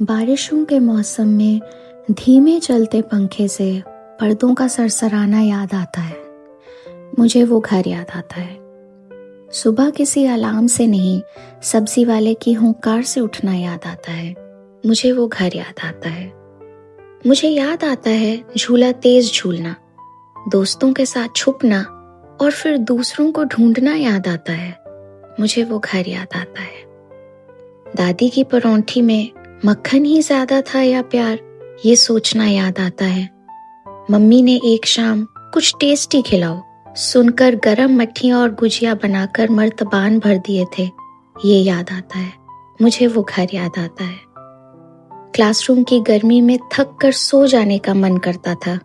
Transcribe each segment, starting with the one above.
बारिशों के मौसम में धीमे चलते पंखे से पर्दों का सरसराना याद आता है। मुझे वो घर याद आता है। सुबह किसी अलार्म से नहीं, सब्जी वाले की हुंकार से उठना याद आता है। मुझे वो घर याद आता है। मुझे याद आता है झूला तेज झूलना, दोस्तों के साथ छुपना और फिर दूसरों को ढूंढना याद आता है। मुझे वो घर याद आता है। दादी की परौंठी में मक्खन ही ज्यादा था या प्यार, ये सोचना याद आता है। मम्मी ने एक शाम कुछ टेस्टी खिलाओ सुनकर गरम मट्ठियाँ और गुजिया बनाकर मर्तबान भर दिए थे, ये याद आता है। मुझे वो घर याद आता है। क्लासरूम की गर्मी में थक कर सो जाने का मन करता था।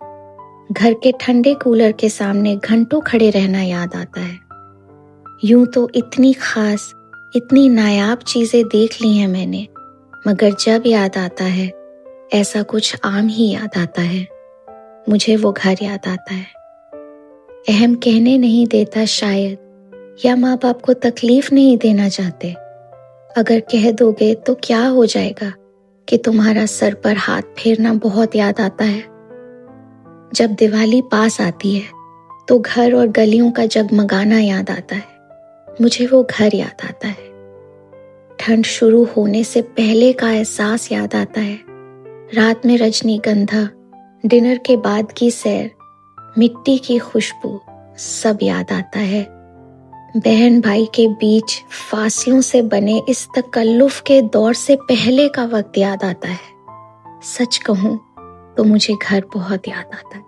घर के ठंडे कूलर के सामने घंटों खड़े रहना याद आता है। यूं तो इतनी खास, इतनी नायाब चीजें देख ली हैं मैंने, मगर जब याद आता है ऐसा कुछ आम ही याद आता है। मुझे वो घर याद आता है। अहम कहने नहीं देता शायद, या माँ बाप को तकलीफ नहीं देना चाहते। अगर कह दोगे तो क्या हो जाएगा कि तुम्हारा सर पर हाथ फेरना बहुत याद आता है। जब दिवाली पास आती है तो घर और गलियों का जगमगाना याद आता है। मुझे वो घर याद आता है। ठंड शुरू होने से पहले का एहसास याद आता है। रात में रजनीगंधा, डिनर के बाद की सैर, मिट्टी की खुशबू, सब याद आता है। बहन भाई के बीच फासलों से बने इस तकल्लुफ के दौर से पहले का वक्त याद आता है। सच कहूं तो मुझे घर बहुत याद आता है।